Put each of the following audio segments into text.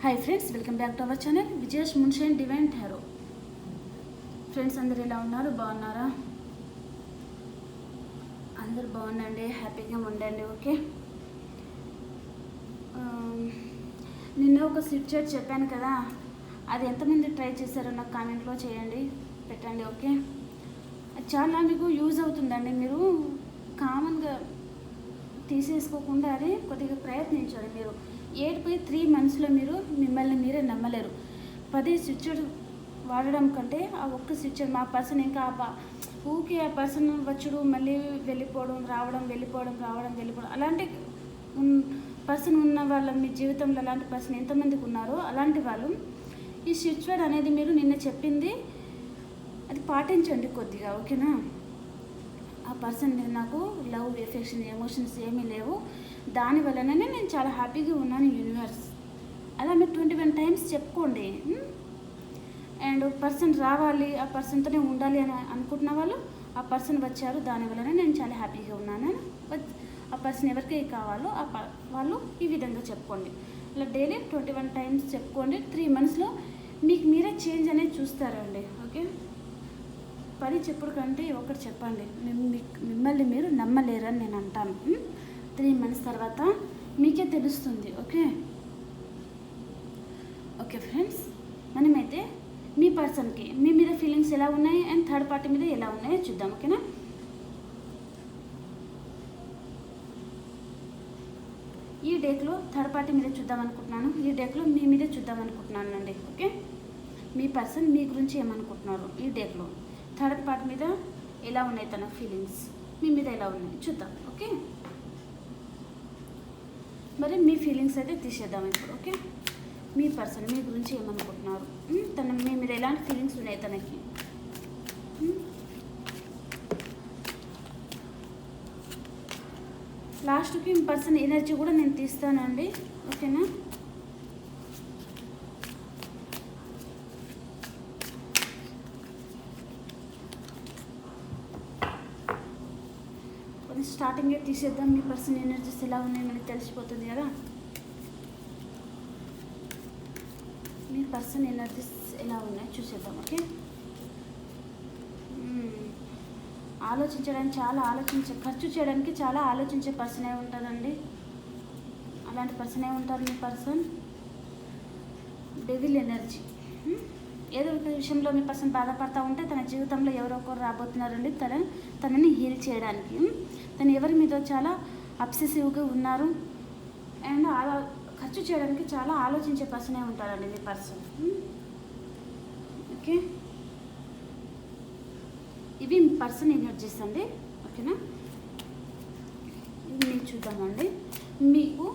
Hi friends, welcome back to our channel విజేష్ మున్షేన్ divine tarot. Friends, అందరు ఎలా ఉన్నారు? బాగున్నారా? అందరు బాగుండండి, హ్యాపీగా ఉండండి. ఓకే, నిన్న ఒక స్విచ్ చెప్పాను కదా, అది ఎంతమంది ట్రై చేశారో నాకు కామెంట్లో చేయండి, పెట్టండి. ఓకే, అది చాలా మీకు యూజ్ అవుతుందండి. మీరు కామన్గా తీసేసుకోకుండా అది కొద్దిగా ప్రయత్నించండి. మీరు 8 monthsలో మీరు మిమ్మల్ని మీరే నమ్మలేరు. 10 స్విచ్డ్ వాడడం కంటే ఆ ఒక్క స్విచ్ మా పర్సన్ ఇంకా ఊకే ఆ పర్సన్ వచ్చుడు మళ్ళీ వెళ్ళిపోవడం రావడం అలాంటి పర్సన్ ఉన్న వాళ్ళ మీ జీవితంలో అలాంటి పర్సన్ ఎంతమందికి ఉన్నారో అలాంటి వాళ్ళు ఈ స్విచ్ వర్డ్ అనేది మీరు నిన్న చెప్పింది అది పాటించండి కొద్దిగా. ఓకేనా? ఆ పర్సన్ నాకు లవ్, ఎఫెక్షన్, ఎమోషన్స్ ఏమీ లేవు, దానివల్లనే నేను చాలా హ్యాపీగా ఉన్నాను యూనివర్స్. అలా మీరు 21 times చెప్పుకోండి. అండ్ పర్సన్ రావాలి, ఆ పర్సన్తోనే ఉండాలి అని అనుకుంటున్న వాళ్ళు ఆ పర్సన్ వచ్చారు, దానివల్లనే నేను చాలా హ్యాపీగా ఉన్నాను. ఆ పర్సన్ ఎవరికి కావాలో వాళ్ళు ఈ విధంగా చెప్పుకోండి. ఇలా డైలీ 21 times చెప్పుకోండి. 3 monthsలో మీకు మీరే చేంజ్ అనేది చూస్తారండి. ఓకే, 10 చెప్పుడు కంటే ఒకటి చెప్పండి, మిమ్మల్ని మీరు నమ్మలేరని నేను అంటాను. 3 months తర్వాత మీకే తెలుస్తుంది. ఓకే ఓకే ఫ్రెండ్స్, మనమైతే మీ పర్సన్కి మీ మీద ఫీలింగ్స్ ఎలా ఉన్నాయి అండ్ థర్డ్ పార్టీ మీద ఎలా ఉన్నాయో చూద్దాం. ఓకేనా? ఈ డేక్లో థర్డ్ పార్టీ మీద చూద్దాం అనుకుంటున్నాను, ఈ డేక్లో మీ మీద చూద్దాం అనుకుంటున్నాను అండి. ఓకే, మీ పర్సన్ మీ గురించి ఏమనుకుంటున్నారు, ఈ డేక్లో థర్డ్ పార్టీ మీద ఎలా ఉన్నాయి తన ఫీలింగ్స్, మీ మీద ఎలా ఉన్నాయి చూద్దాం. ఓకే, మరి మీ ఫీలింగ్స్ అయితే తీసేద్దాం ఇప్పుడు. ఓకే, మీ పర్సన్ మీ గురించి ఏమనుకుంటున్నారు, మీ మీద ఎలాంటి ఫీలింగ్స్ ఉన్నాయి తనకి. లాస్ట్కి మీ పర్సన్ ఎనర్జీ కూడా నేను తీస్తానండి. ఓకేనా? స్టార్టింగే తీసేద్దాం. మీ పర్సన్ ఎనర్జీస్ ఎలా ఉన్నాయి మనకి తెలిసిపోతుంది కదా. మీ పర్సన్ ఎనర్జీస్ ఎలా ఉన్నాయి చూసేద్దాం. ఓకే, ఖర్చు చేయడానికి చాలా ఆలోచించే పర్సనే ఉంటారండి. అలాంటి పర్సనే ఉంటారు మీ పర్సన్. Devil energy. ఏదో ఒక విషయంలో మీ పర్సన్ బాధపడతా ఉంటే తన జీవితంలో ఎవరో ఒకరు రాబోతున్నారండి తనని హీల్ చేయడానికి. తను ఎవరి మీద చాలా అబ్సెసివ్గా ఉన్నారు అండ్ ఖర్చు చేయడానికి చాలా ఆలోచించే పర్సనే ఉంటారండి మీ పర్సన్. ఓకే, ఇవి మీ పర్సన్ ఎనర్జీస్ అండి. ఓకేనా? ఇవి మీకు చూద్దామండి. మీకు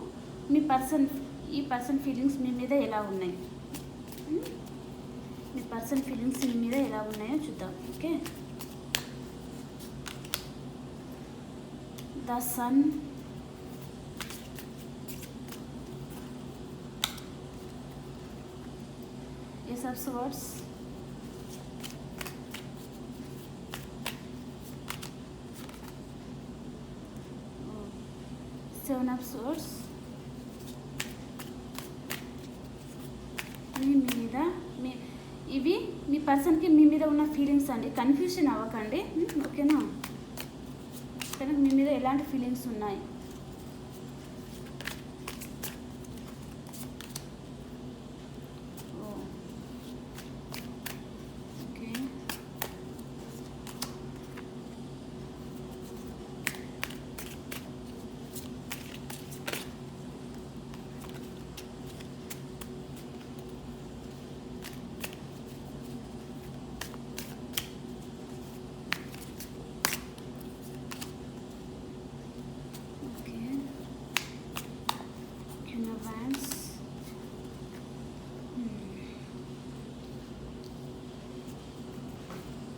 ఈ పర్సన్ ఫీలింగ్స్ మీ మీద ఎలా ఉన్నాయి, మీ పర్సన్ ఫీలింగ్స్ మీ మీద ఎలా ఉన్నాయో చూద్దాం. Okay, the sun, Ace of Swords, Seven of Swords. ఇవి మీ పర్సన్కి మీ మీద ఉన్న ఫీలింగ్స్ అండి. కన్ఫ్యూషన్ అవ్వకండి. ఓకేనా? తనకు మీ మీద ఎలాంటి ఫీలింగ్స్ ఉన్నాయి. ఓకే,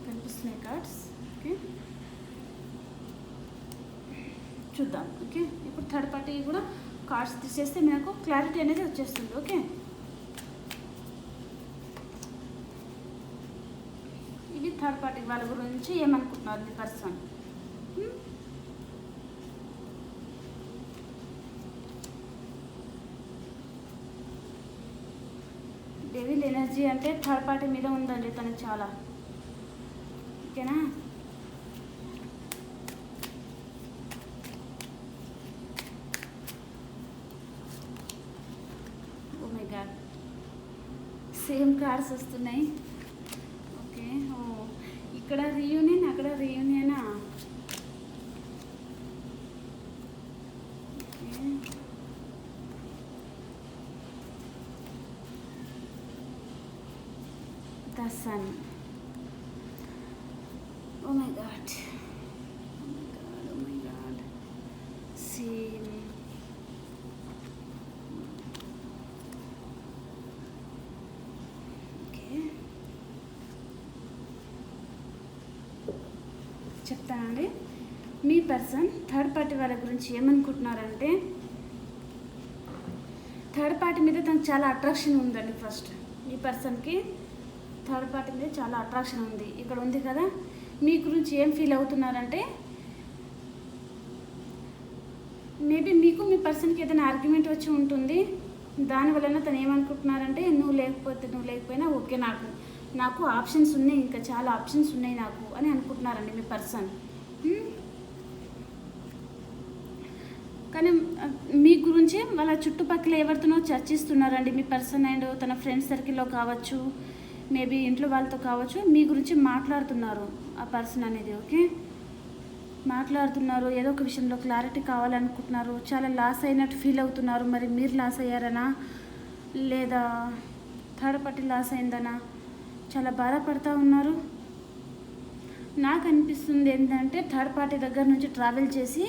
కనిపిస్తున్నాయి కార్డ్స్. ఓకే, చూద్దాం. ఓకే, ఇప్పుడు థర్డ్ పార్టీ కూడా కార్డ్స్ తీసేస్తే మనకు క్లారిటీ అనేది వచ్చేస్తుంది. ఓకే, ఇవి థర్డ్ పార్టీ వాళ్ళ గురించి ఏమనుకుంటున్నారు మీ పర్సన్. డెవిల్ ఎనర్జీ అంటే థర్డ్ పార్టీ మీద ఉందండి తనకు చాలా. ఓకేనా? Oh my god, same cards వస్తున్నాయి. ఓకే, ఓ ఇక్కడ రీయూనియన్, అక్కడ రీయూనియనా? The sun. Oh my god. Oh my god. Oh my god. Same. Okay. చెప్తానండి. మీ పర్సన్ థర్డ్ పార్టీ వాళ్ళ గురించి ఏమనుకుంటున్నారంటే, థర్డ్ పార్టీ మీద తనకు చాలా అట్రాక్షన్ ఉందండి. ఫస్ట్ ఈ పర్సన్కి థర్డ్ పార్టీ మీద చాలా అట్రాక్షన్ ఉంది. ఇక్కడ ఉంది కదా, మీ గురించి ఏం ఫీల్ అవుతున్నారంటే, మేబీ మీకు మీ పర్సన్కి ఏదైనా ఆర్గ్యుమెంట్ వచ్చి ఉంటుంది. దానివలన తను ఏమనుకుంటున్నారంటే, నువ్వు లేకపోయినా ఓకే, నాకు ఆప్షన్స్ ఉన్నాయి, ఇంకా చాలా ఆప్షన్స్ ఉన్నాయి నాకు అని అనుకుంటున్నారండి మీ పర్సన్. కానీ మీ గురించి వాళ్ళ చుట్టుపక్కల ఎవరితోనో చర్చిస్తున్నారండి మీ పర్సన్. అండ్ తన ఫ్రెండ్స్ సర్కిల్లో కావచ్చు, మేబీ ఇంట్లో వాళ్ళతో కావచ్చు, మీ గురించి మాట్లాడుతున్నారు ఆ పర్సన్ అనేది. ఓకే, మాట్లాడుతున్నారు, ఏదో ఒక విషయంలో క్లారిటీ కావాలనుకుంటున్నారు, చాలా లాస్ అయినట్టు ఫీల్ అవుతున్నారు. మరి మీరు లాస్ అయ్యారనా, లేదా థర్డ్ పార్టీ లాస్ అయిందనా, చాలా బాధపడుతూ ఉన్నారు. నాకు అనిపిస్తుంది ఏంటంటే, థర్డ్ పార్టీ దగ్గర నుంచి ట్రావెల్ చేసి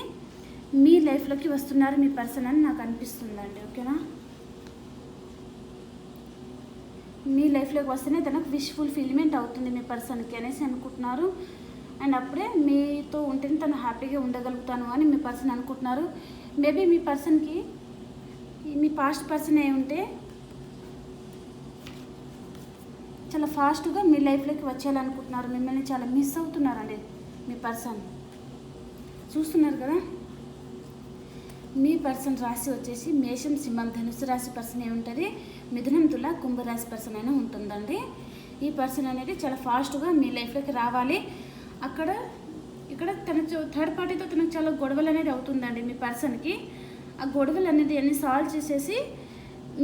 మీ లైఫ్లోకి వస్తున్నారు మీ పర్సన్ అని నాకు అనిపిస్తుందండి. ఓకేనా? మీ లైఫ్లోకి వస్తేనే తనకు విష్ ఫుల్ఫిల్మెంట్ అవుతుంది మీ పర్సన్కి అనేసి అనుకుంటున్నారు. అండ్ అప్పుడే మీతో ఉంటేనే తను హ్యాపీగా ఉండగలుగుతాను అని మీ పర్సన్ అనుకుంటున్నారు. మేబీ మీ పర్సన్కి మీ పాస్ట్ పర్సన్ అయి ఉంటే చాలా ఫాస్ట్గా మీ లైఫ్లోకి వచ్చేయాలనుకుంటున్నారు. మిమ్మల్ని చాలా మిస్ అవుతున్నారండి మీ పర్సన్. చూస్తున్నారు కదా, మీ పర్సన్ రాశి వచ్చేసి మేషం, సింహం, ధనుసు రాశి పర్సన్ ఏ ఉంటుంది. మిథునం, తుల, కుంభరాశి పర్సన్ అయినా ఉంటుందండి. ఈ పర్సన్ అనేది చాలా ఫాస్ట్గా మీ లైఫ్లోకి రావాలి. ఇక్కడ తన థర్డ్ పార్టీతో తనకు చాలా గొడవలు అనేది అవుతుందండి మీ పర్సన్కి. ఆ గొడవలు అనేది అన్ని సాల్వ్ చేసేసి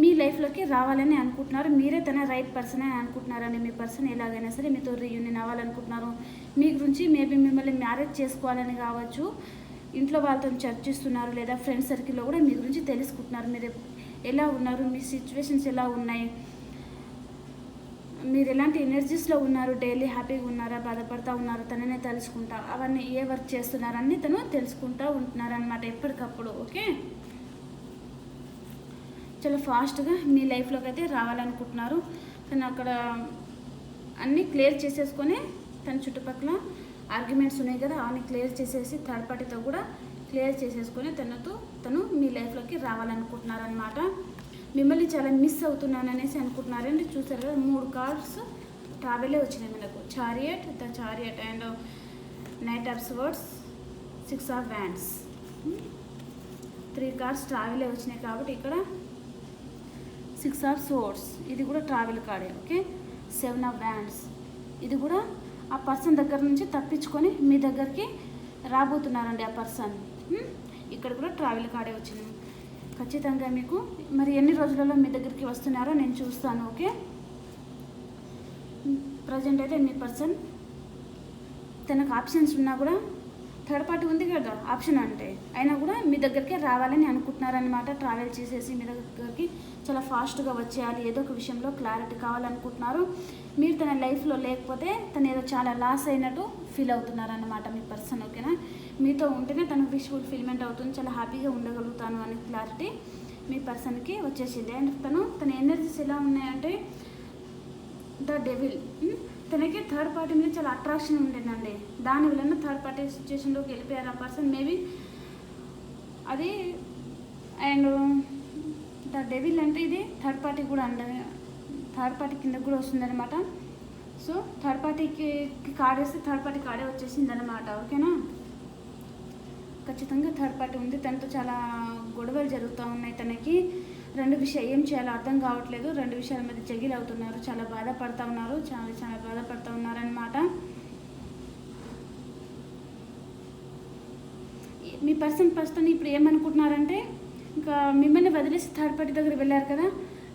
మీ లైఫ్లోకి రావాలని అనుకుంటున్నారు. మీరే తన రైట్ పర్సన్ అని అనుకుంటున్నారండి మీ పర్సన్. ఎలాగైనా సరే మీతో రీయూనియన్ అవ్వాలనుకుంటున్నారు. మీ గురించి మేబీ మిమ్మల్ని మ్యారేజ్ చేసుకోవాలని కావచ్చు, ఇంట్లో వాళ్ళతో చర్చిస్తున్నారు, లేదా ఫ్రెండ్స్ సర్కిల్లో కూడా మీ గురించి తెలుసుకుంటున్నారు. మీరు ఎలా ఉన్నారు, మీ సిచ్యువేషన్స్ ఎలా ఉన్నాయి, మీరు ఎలాంటి ఎనర్జీస్లో ఉన్నారు, డైలీ హ్యాపీగా ఉన్నారా, బాధపడుతూ ఉన్నారా, తననే తెలుసుకుంటా, అవన్నీ ఏ వర్క్ చేస్తున్నారని తను తెలుసుకుంటూ ఉంటున్నారనమాట ఎప్పటికప్పుడు. ఓకే, చాలా ఫాస్ట్గా మీ లైఫ్లోకి అయితే రావాలనుకుంటున్నారు. తను అక్కడ అన్నీ క్లియర్ చేసేసుకొని తన చుట్టుపక్కల ఆర్గ్యుమెంట్స్ ఉన్నాయి కదా, అవన్నీ క్లియర్ చేసేసి థర్డ్ పార్టీతో కూడా క్లియర్ చేసేసుకొని తను మీ లైఫ్లోకి రావాలనుకుంటున్నారనమాట. మిమ్మల్ని చాలా మిస్ అవుతున్నాను అనేసి అనుకుంటున్నారండి. చూసారు కదా, 3 కార్డ్స్ ట్రావెలే వచ్చినాయి మనకు. Chariot, the chariot and knight of swords, 6 of wands. 3 cards ట్రావెలే వచ్చినాయి కాబట్టి ఇక్కడ 6 ఆఫ్ స్వర్డ్స్, ఇది కూడా ట్రావెల్ కార్డే. ఓకే, 7 ఆఫ్ వ్యాండ్స్, ఇది కూడా ఆ పర్సన్ దగ్గర నుంచి తప్పించుకొని మీ దగ్గరికి రాబోతున్నారండి ఆ పర్సన్. ఇక్కడ కూడా ట్రావెల్ కార్డే వచ్చింది. ఖచ్చితంగా మీకు మరి ఎన్ని రోజులలో మీ దగ్గరికి వస్తున్నారో నేను చూస్తాను. ఓకే, ప్రజెంట్ అయితే మీ పర్సన్ తనకు ఆప్షన్స్ ఉన్నా కూడా, థర్డ్ పార్టీ ఉంది కదా ఆప్షన్ అంటే, అయినా కూడా మీ దగ్గరికి రావాలని అనుకుంటున్నారనమాట. ట్రావెల్ చేసేసి మీ దగ్గరికి చాలా ఫాస్ట్గా వచ్చేయాలి, ఏదో ఒక విషయంలో క్లారిటీ కావాలనుకుంటున్నారు. మీరు తన లైఫ్లో లేకపోతే తను ఏదో చాలా లాస్ అయినట్టు ఫీల్ అవుతున్నారన్నమాట మీ పర్సన్. ఓకేనా, మీతో ఉంటేనే తను విష్ ఫుల్ఫిల్మెంట్ అవుతుంది, చాలా హ్యాపీగా ఉండగలుగుతాను అనే క్లారిటీ మీ పర్సన్కి వచ్చేసింది. అండ్ తన ఎనర్జీస్ ఎలా ఉన్నాయంటే, ద డెవిల్, తనకి థర్డ్ పార్టీ మీద చాలా అట్రాక్షన్ ఉండేనండి. దానివల్ల థర్డ్ పార్టీ సిచ్యువేషన్లోకి వెళ్ళిపోయారు ఆ పర్సన్ మేబీ అది. అండ్ ద డెవిల్ అంటే ఇది థర్డ్ పార్టీ కూడా థర్డ్ పార్టీ కింద కూడా వస్తుందన్నమాట. సో థర్డ్ పార్టీకి కార్డ్ వేస్తే థర్డ్ పార్టీ కార్డే వచ్చేసింది అనమాట. ఓకేనా, ఖచ్చితంగా థర్డ్ పార్టీ ఉంది, తనతో చాలా గొడవలు జరుగుతూ ఉన్నాయి. తనకి ఏం చేయాలో అర్థం కావట్లేదు. 2 విషయాల మధ్య జగిల్ అవుతున్నారు. చాలా బాధపడుతూ ఉన్నారు. చాలా బాధపడుతూ ఉన్నారనమాట. మీ ప్రస్తుతం ఇప్పుడు ఏమనుకుంటున్నారంటే, ఇంకా మిమ్మల్ని వదిలేసి థర్డ్ పార్టీ దగ్గర వెళ్ళారు కదా,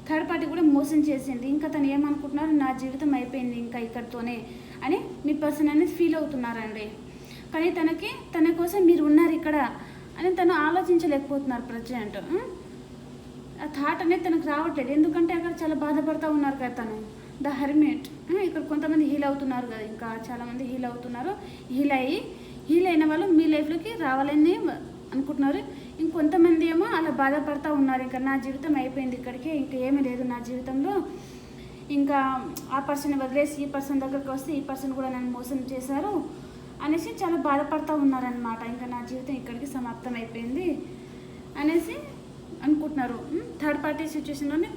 థర్డ్ పార్టీ కూడా మోసం చేసింది. ఇంకా తను ఏమనుకుంటున్నారు, నా జీవితం అయిపోయింది ఇంకా ఇక్కడితోనే అని మీ పర్సన్ అనేది ఫీల్ అవుతున్నారండి. కానీ తన కోసం మీరు ఉన్నారు ఇక్కడ అని తను ఆలోచించలేకపోతున్నారు ప్రజెంట్. ఆ థాట్ అనేది తనకు రావట్లేదు. ఎందుకంటే అక్కడ చాలా బాధపడుతూ ఉన్నారు కదా తను, ద హెర్మిట్. ఇక్కడ కొంతమంది హీల్ అవుతున్నారు కదా, ఇంకా చాలామంది హీల్ అవుతున్నారు. హీల్ అయిన వాళ్ళు మీ లైఫ్లోకి రావాలని అనుకుంటున్నారు. ఇంకొంతమంది ఏమో అలా బాధపడుతూ ఉన్నారు. ఇంకా నా జీవితం అయిపోయింది ఇక్కడికి, ఇంకా ఏమీ లేదు నా జీవితంలో, ఇంకా ఆ పర్సన్ వదిలేసి ఈ పర్సన్ దగ్గరికి వస్తే ఈ పర్సన్ కూడా నన్ను మోసం చేశారు అనేసి చాలా బాధపడుతూ ఉన్నారనమాట. ఇంకా నా జీవితం ఇక్కడికి సమాప్తం అయిపోయింది అనేసి అనుకుంటున్నారు. థర్డ్ పార్టీ సిచ్యువేషన్లోనే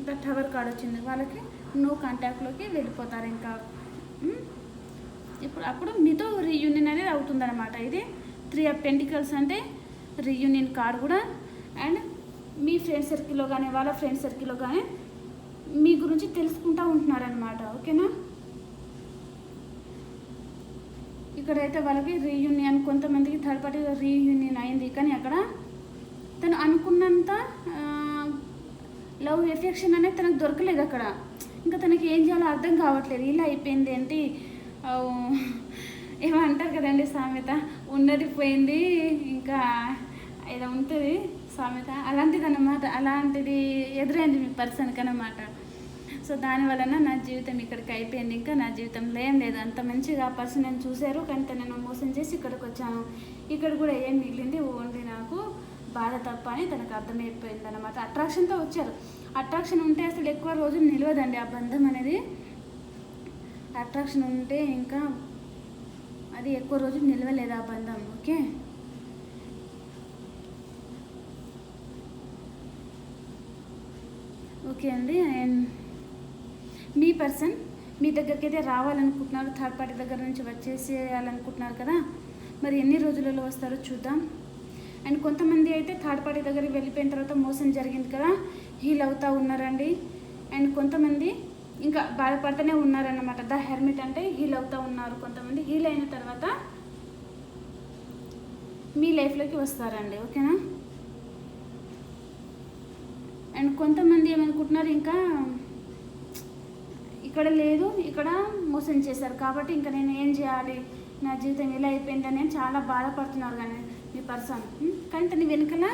ద టవర్ కార్డ్ వచ్చింది. వాళ్ళకి నో కాంటాక్ట్లోకి వెళ్ళిపోతారు. ఇంకా అప్పుడు మీతో రీయూనియన్ అనేది అవుతుందన్నమాట. ఇది 3 ఆఫ్ పెంటికల్స్ అంటే రీయూనియన్ కార్డ్ కూడా. అండ్ మీ ఫ్రెండ్ సర్కిల్లో కానీ వాళ్ళ ఫ్రెండ్ సర్కిల్లో కానీ మీ గురించి తెలుసుకుంటూ ఉంటున్నారనమాట. ఓకేనా? ఇక్కడైతే వాళ్ళకి రీయూనియన్, కొంతమందికి థర్డ్ పార్టీ రీయూనియన్ అయింది. కానీ అక్కడ తను అనుకున్నంత లవ్ ఎఫెక్షన్ అనేది తనకు దొరకలేదు అక్కడ. ఇంకా తనకి ఏం చేయాలో అర్థం కావట్లేదు. ఇలా అయిపోయింది ఏంటి, ఏమో అంటారు కదండి సామెత, ఉన్నది పోయింది ఇంకా ఏదో ఉంటుంది సామెత, అలాంటిది ఎదురైంది మీ పర్సన్కి అన్నమాట. సో దానివలన నా జీవితం ఇక్కడికి అయిపోయింది, ఇంకా నా జీవితంలో ఏం లేదు. అంత మంచిగా ఆ పర్సన్ నేను చూశారు, కానీ తనను మోసం చేసి ఇక్కడికి వచ్చాను. ఇక్కడ కూడా ఏం మిగిలింది, ఓన్లీ నాకు బాధ తప్ప అని తనకు అర్థమైపోయింది అనమాట. అట్రాక్షన్తో వచ్చారు. అట్రాక్షన్ ఉంటే అసలు ఎక్కువ రోజులు నిలవదండి ఆ బంధం అనేది. అట్రాక్షన్ ఉంటే ఇంకా అది ఎక్కువ రోజులు నిలవలేదు ఆ బంధం. ఓకే అండి. అండ్ మీ పర్సన్ మీ దగ్గరికి అయితే రావాలనుకుంటున్నారు, థర్డ్ పార్టీ దగ్గర నుంచి వచ్చేసేయాలనుకుంటున్నారు కదా, మరి ఎన్ని రోజులలో వస్తారో చూద్దాం. అండ్ కొంతమంది అయితే థర్డ్ పార్టీ దగ్గరికి వెళ్ళిపోయిన తర్వాత మోసం జరిగింది కదా, హీల్ అవుతూ ఉన్నారండి. అండ్ కొంతమంది ఇంకా బాధపడుతూనే ఉన్నారన్నమాట. ద హెర్మిట్ అంటే హీల్ అవుతూ ఉన్నారు. కొంతమంది హీల్ అయిన తర్వాత మీ లైఫ్లోకి వస్తారండి. ఓకేనా? అండ్ కొంతమంది ఏమనుకుంటున్నారు, ఇంకా ఇక్కడ లేదు, ఇక్కడ మోసం చేశారు కాబట్టి ఇంకా నేను ఏం చేయాలి, నా జీవితం ఇలా అయిపోయింది అని చాలా బాధపడుతున్నారు. కానీ మీ పర్సన్ కానీ తన వెనుకల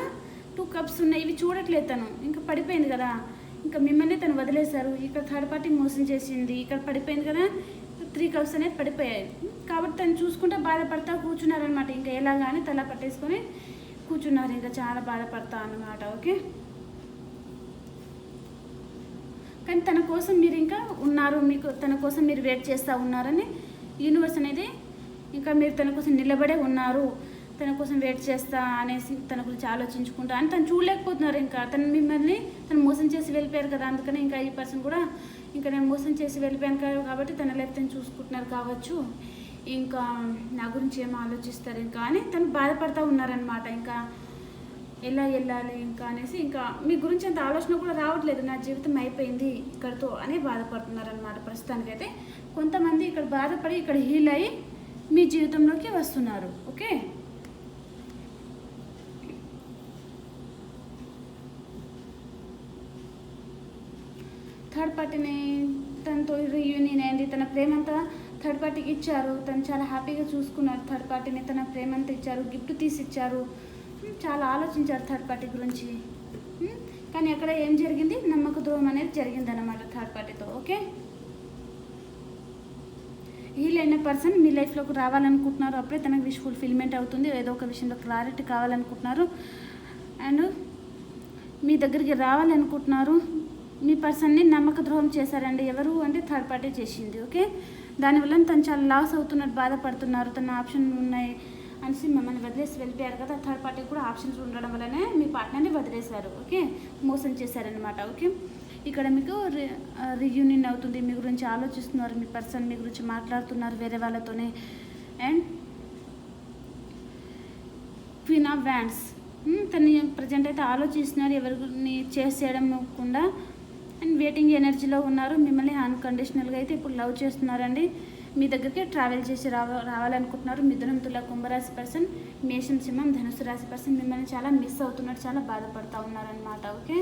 2 కప్స్ ఉన్నాయి, ఇవి చూడట్లేదు తను. ఇంకా పడిపోయింది కదా, ఇంకా మిమ్మల్ని తను వదిలేశారు. ఇక్కడ థర్డ్ పార్టీ మోసం చేసింది, ఇక్కడ పడిపోయింది కదా, 3 కప్స్ అనేది పడిపోయాయి. కాబట్టి తను చూసుకుంటూ బాధపడతా కూర్చున్నారనమాట. ఇంకా ఎలాగానే తల పట్టేసుకొని కూర్చున్నారు, ఇంకా చాలా బాధపడతా అన్నమాట. ఓకే? కానీ తన కోసం మీరు ఇంకా ఉన్నారు, తన కోసం మీరు వెయిట్ చేస్తూ ఉన్నారని యూనివర్స్ అనేది, ఇంకా మీరు తన కోసం నిలబడే ఉన్నారు, తన కోసం వెయిట్ చేస్తా అనేసి తన గురించి ఆలోచించుకుంటా అని తను చూడలేకపోతున్నారు. ఇంకా మిమ్మల్ని మోసం చేసి వెళ్ళిపోయారు కదా, అందుకని ఇంకా ఈ పర్సన్ కూడా ఇంకా నేను మోసం చేసి వెళ్ళిపోయాను కాబట్టి తన లైఫ్ తను చూసుకుంటున్నారు కావచ్చు, ఇంకా నా గురించి ఏమో ఆలోచిస్తారు ఇంకా అని తను బాధపడుతూ ఉన్నారనమాట. ఇంకా ఎలా వెళ్ళాలి ఇంకా అనేసి, ఇంకా మీ గురించి అంత ఆలోచన కూడా రావట్లేదు, నా జీవితం అయిపోయింది ఇక్కడితో అని బాధపడుతున్నారనమాట. ప్రస్తుతానికైతే కొంతమంది ఇక్కడ బాధపడి ఇక్కడ హీల్ అయ్యి మీ జీవితంలోకి వస్తున్నారు. ఓకే? థర్డ్ పార్టీని తనతో రీయూనియన్ అయింది, తన ప్రేమంతా థర్డ్ పార్టీకి ఇచ్చారు, తను చాలా హ్యాపీగా చూసుకున్నారు. థర్డ్ పార్టీని తన ప్రేమంతా ఇచ్చారు, గిఫ్ట్ తీసి ఇచ్చారు, చాలా ఆలోచించారు థర్డ్ పార్టీ గురించి. కానీ అక్కడ ఏం జరిగింది, నమ్మక ద్రోహం అనేది జరిగిందన్నమాట థర్డ్ పార్టీతో. ఓకే? హీల్ అయిన పర్సన్ మీ లైఫ్లోకి రావాలనుకుంటున్నారు, అప్పుడే తనకు విష్ ఫుల్ఫిల్మెంట్ అవుతుంది, ఏదో ఒక విషయంలో క్లారిటీ కావాలనుకుంటున్నారు. అండ్ మీ దగ్గరికి రావాలనుకుంటున్నారు. మీ పర్సన్ని నమ్మక ద్రోహం చేశారండి. ఎవరు అంటే థర్డ్ పార్టీ చేసింది. ఓకే? దానివల్ల తను చాలా లాస్ అవుతున్నట్టు బాధపడుతున్నారు. తన ఆప్షన్ ఉన్నాయి అనేసి మిమ్మల్ని వదిలేసి వెళ్ళిపోయారు కదా, థర్డ్ పార్టీకి కూడా ఆప్షన్స్ ఉండడం వల్లనే మీ పార్ట్నర్ని వదిలేశారు. ఓకే? మోసం చేశారనమాట. ఓకే? ఇక్కడ మీకు రీయూనియన్ అవుతుంది, మీ గురించి ఆలోచిస్తున్నారు, మీ పర్సన్ మీ గురించి మాట్లాడుతున్నారు వేరే వాళ్ళతోనే. అండ్ క్వీన్ ఆఫ్ వ్యాండ్స్ తను ప్రజెంట్ అయితే ఆలోచిస్తున్నారు ఎవరిని చేసేయడంకుండా అండ్ వెయిటింగ్ ఎనర్జీలో ఉన్నారు. మిమ్మల్ని అన్కండిషనల్గా అయితే ఇప్పుడు లవ్ చేస్తున్నారండి. మీ దగ్గరికి ట్రావెల్ చేసి రావాలనుకుంటున్నారు. మిథునం, తుల, కుంభరాశి పర్సన్, మేషం, సింహం, ధనుసు రాశి పర్సన్ మిమ్మల్ని చాలా మిస్ అవుతున్నారు, చాలా బాధపడుతూ ఉన్నారనమాట. ఓకే,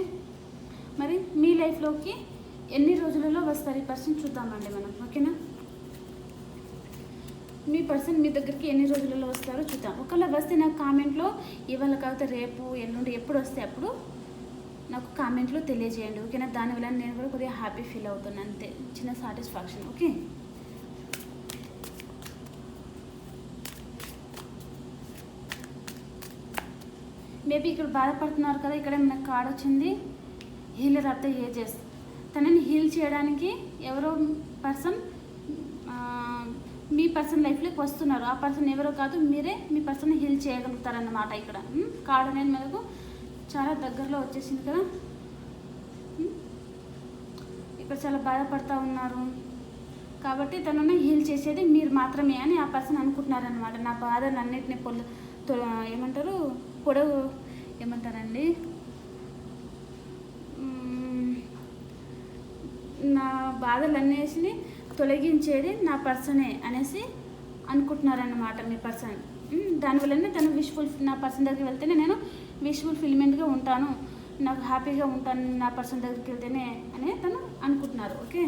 మరి మీ లైఫ్లోకి ఎన్ని రోజులలో వస్తారు ఈ పర్సన్ చూద్దామండి మనం. ఓకేనా, మీ పర్సన్ మీ దగ్గరికి ఎన్ని రోజులలో వస్తారో చూద్దాం. ఒకవేళ వస్తే నాకు కామెంట్లో ఇవాళ కాకపోతే రేపు, ఎల్లుండి ఎప్పుడు వస్తే అప్పుడు నాకు కామెంట్లో తెలియజేయండి. ఓకేనా, దానివల్ల నేను కూడా కొద్దిగా హ్యాపీ ఫీల్ అవుతున్నాను, అంతే, చిన్న సాటిస్ఫాక్షన్. ఓకే, మేబీ ఇక్కడ బాధపడుతున్నారు కదా, ఇక్కడ మనకు కార్డ్ వచ్చింది హీలర్ ఆఫ్ ద ఏజెస్. తనని హీల్ చేయడానికి ఎవరో పర్సన్ మీ పర్సన్ లైఫ్లోకి వస్తున్నారు. ఆ పర్సన్ ఎవరో కాదు, మీరే మీ పర్సన్ని హీల్ చేయగలుగుతారన్నమాట. ఇక్కడ కార్డ్ అనేది మనకు చాలా దగ్గరలో వచ్చేసింది కదా. ఇక్కడ చాలా బాధపడుతూ ఉన్నారు కాబట్టి తనని హీల్ చేసేది మీరు మాత్రమే అని ఆ పర్సన్ అనుకుంటున్నారనమాట. నా బాధలన్నింటినీ ఏమంటారు పొడవు ఏమంటారండి, నా బాధలన్నేసి తొలగించేది నా పర్సనే అనేసి అనుకుంటున్నారన్నమాట మీ పర్సన్. దానివల్లనే తను నా పర్సన్ దగ్గరికి వెళ్తేనే నేను విష్ ఫుల్ఫిల్మెంట్గా ఉంటాను, నాకు హ్యాపీగా ఉంటాను నా పర్సన్ దగ్గరికి వెళ్తేనే అని తను అనుకుంటున్నారు. ఓకే,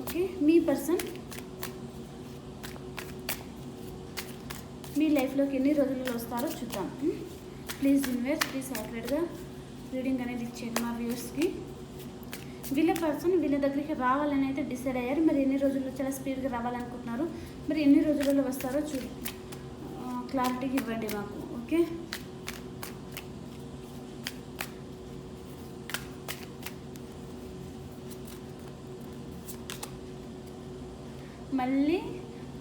ఓకే, మీ పర్సన్ మీ లైఫ్లోకి ఎన్ని రోజులలో వస్తారో చూద్దాం. ప్లీజ్ యూనివర్స్, ప్లీజ్ యాక్యురేట్గా రీడింగ్ అనేది ఇచ్చేయండి మా వ్యూవర్స్కి. వీళ్ళ పర్సన్ వీళ్ళ దగ్గరికి రావాలని అయితే డిసైడ్ అయ్యారు. మరి ఎన్ని రోజుల్లో చాలా స్పీడ్గా రావాలనుకుంటున్నారు, మరి ఎన్ని రోజులలో వస్తారో క్లారిటీగా ఇవ్వండి మాకు. ఓకే, మళ్ళీ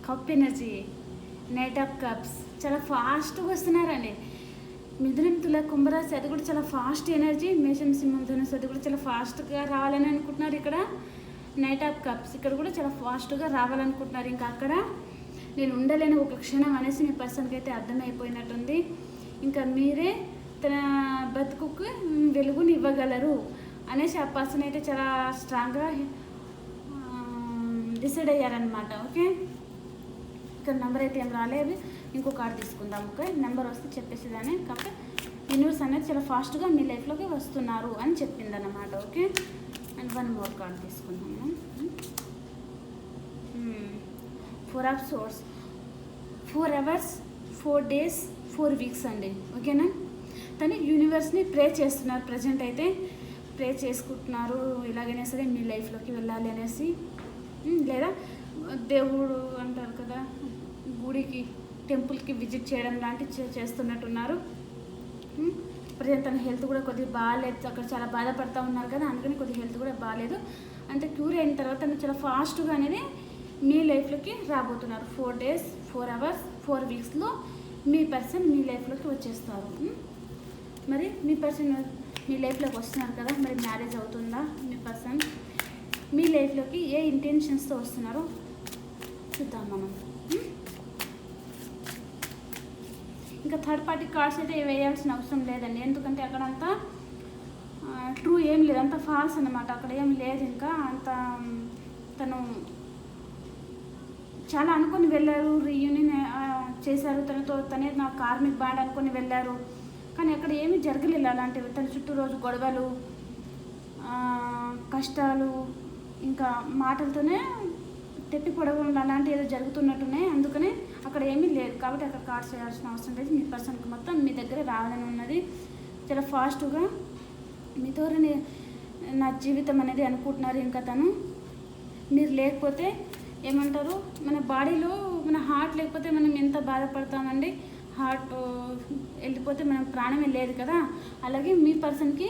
cup energy, knight of cups చాలా ఫాస్ట్గా వస్తున్నారండి. మిథునం, తుల, కుంభరాశి అది కూడా చాలా ఫాస్ట్ ఎనర్జీ. మేషం, సింహం, ధనుసు అది కూడా చాలా ఫాస్ట్గా రావాలని అనుకుంటున్నారు. ఇక్కడ నైట్ ఆఫ్ కప్స్ ఇక్కడ కూడా చాలా ఫాస్ట్గా రావాలనుకుంటున్నారు. ఇంకా అక్కడ నేను ఉండలేని ఒక క్షణం అనేసి మీ పర్సన్కి అయితే అర్థమైపోయినట్టుంది. ఇంకా మీరే తన బతుకుకు వెలుగుని ఇవ్వగలరు అనేసి ఆ పర్సన్ అయితే చాలా స్ట్రాంగ్గా డిసైడ్ అయ్యారనమాట. ఓకే, ఇక్కడ నెంబర్ అయితే ఏం రాలేదు, ఇంకో కార్డు తీసుకుందాం. ఓకే, నెంబర్ వస్తే చెప్పేసేదాన్ని కాబట్టి యూనివర్స్ అనేది చాలా ఫాస్ట్గా మీ లైఫ్లోకి వస్తున్నారు అని చెప్పిందన్నమాట. Okay, and one more card తీసుకుందాము. 4 of swords, 4 hours 4 days 4 weeks అండి. ఓకేనా, తను యూనివర్స్ని ప్రే చేస్తున్నారు. ప్రజెంట్ అయితే ప్రే చేసుకుంటున్నారు, ఇలాగైనా సరే మీ లైఫ్లోకి వెళ్ళాలి అనేసి. లేదా దేవుడు అంటారు కదా, గుడికి టెంపుల్కి విజిట్ చేయడం లాంటివి చేస్తున్నట్టున్నారు. ప్రజెంట్ తన హెల్త్ కూడా కొద్దిగా బాగాలేదు, అక్కడ చాలా బాధపడుతూ ఉన్నారు కదా, అందుకని కొద్దిగా హెల్త్ కూడా బాగాలేదు. అంటే క్యూర్ అయిన తర్వాత తను చాలా ఫాస్ట్గా అనేది మీ లైఫ్లోకి రాబోతున్నారు. 4 డేస్ 4 అవర్స్ 4 వీక్స్లో మీ పర్సన్ మీ లైఫ్లోకి వచ్చేస్తారు. మరి మీ పర్సన్ మీ లైఫ్లోకి వస్తున్నారు కదా, మరి మ్యారేజ్ అవుతుందా? మీ పర్సన్ మీ లైఫ్లోకి ఏ ఇంటెన్షన్స్తో వస్తున్నారో చూద్దాం మనం. ఇంకా థర్డ్ పార్టీ కార్డ్స్ అయితే వేయాల్సిన అవసరం లేదండి, ఎందుకంటే అక్కడంతా ట్రూ ఏం లేదు, అంత ఫాల్స్ అన్నమాట. అక్కడ ఏం లేదు, ఇంకా అంత తను చాలా అనుకొని వెళ్ళారు, రీయూనియన్ చేశారు తనే నా కార్మిక్ బాండ్ అనుకొని వెళ్ళారు, కానీ అక్కడ ఏమీ జరగలేదు అలాంటివి. తన చుట్టూ రోజు గొడవలు, కష్టాలు, ఇంకా మాటలతోనే తెప్పి పొడవడం అలాంటివి ఏదో జరుగుతున్నట్టునే, అందుకనే అక్కడ ఏమీ లేదు. కాబట్టి అక్కడ కార్డ్స్ చేయాల్సిన అవసరం లేదు. మీ పర్సన్కి మొత్తం మీ దగ్గర రావాలని ఉన్నది, చాలా ఫాస్ట్గా మీతోనే నా జీవితం అనేది అనుకుంటున్నారు. ఇంకా తను మీరు లేకపోతే ఏమంటారు, మన బాడీలో మన హార్ట్ లేకపోతే మనం ఎంత బాధపడతామండి. హార్ట్ వెళ్ళిపోతే మనం ప్రాణమే లేదు కదా, అలాగే మీ పర్సన్కి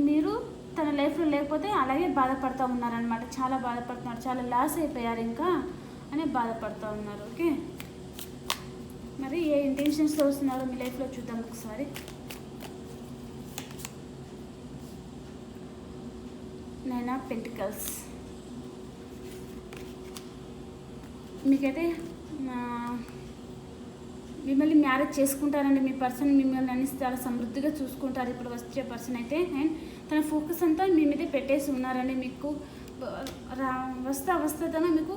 మీరు తన లైఫ్లో లేకపోతే అలాగే బాధపడుతూ ఉన్నారనమాట. చాలా బాధపడుతున్నారు, చాలా లాస్ అయిపోయారు ఇంకా అని బాధపడుతూ ఉన్నారు. ఓకే, మరి ఏ ఇంటెన్షన్స్తో వస్తున్నారో మీ లైఫ్లో చూద్దాం ఒకసారి. నైన్ ఆఫ్ పెంటికల్స్, మీకైతే మిమ్మల్ని మ్యారేజ్ చేసుకుంటారండి. మీ పర్సన్ మిమ్మల్ని అన్ని చాలా సమృద్ధిగా చూసుకుంటారు ఇప్పుడు వచ్చే పర్సన్ అయితే. అండ్ తన ఫోకస్ అంతా మీ మీదే పెట్టేసి ఉన్నారండి. మీకు వస్తేనే మీకు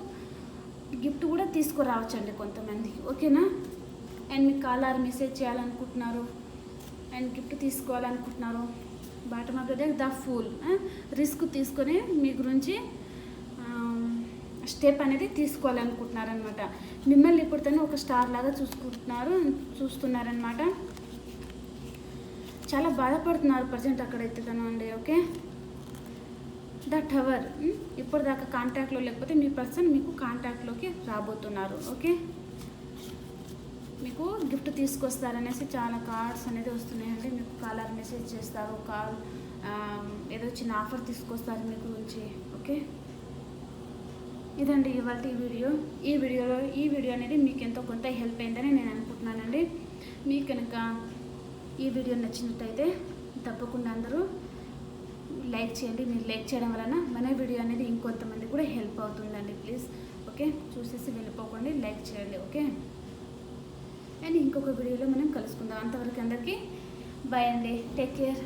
గిఫ్ట్ కూడా తీసుకురావచ్చండి కొంతమంది, ఓకేనా. అండ్ మీకు కాల్ మెసేజ్ చేయాలనుకుంటున్నారు అండ్ గిఫ్ట్ తీసుకోవాలనుకుంటున్నారు. Bottom of the day the fool, risk తీసుకొని మీ గురించి స్టెప్ అనేది తీసుకోవాలనుకుంటున్నారనమాట. మిమ్మల్ని ఇప్పుడు తను ఒక స్టార్ లాగా చూస్తున్నారనమాట. చాలా బాధపడుతున్నారు ప్రజెంట్ అక్కడైతే తను అండి, ఓకే. ద టవర్, ఇప్పటిదాకా కాంటాక్ట్లో లేకపోతే మీ పర్సన్ మీకు కాంటాక్ట్లోకి రాబోతున్నారు, ఓకే. మీకు గిఫ్ట్ తీసుకొస్తారనేసి చాలా కార్డ్స్ అనేది వస్తున్నాయండి. మీకు కాల్ మెసేజ్ చేస్తారు, ఏదో చిన్న ఆఫర్ తీసుకొస్తారు మీ గురించి, ఓకే. ఇదండి ఇవాళ ఈ వీడియో అనేది మీకు ఎంతో కొంత హెల్ప్ అయిందని నేను అనుకుంటున్నానండి. మీకు కనుక ఈ వీడియో నచ్చినట్టయితే తప్పకుండా అందరూ లైక్ చేయండి. మీరు లైక్ చేయడం వలన మన వీడియో అనేది ఇంకొంతమంది కూడా హెల్ప్ అవుతుందండి. Please, okay. చూసేసి వెళ్ళిపోకండి, లైక్ చేయండి, ఓకే. అండ్ ఇంకొక వీడియోలో మనం కలుసుకుందాం. అంతవరకు అందరికీ బాయ్ అండి, టేక్ కేర్.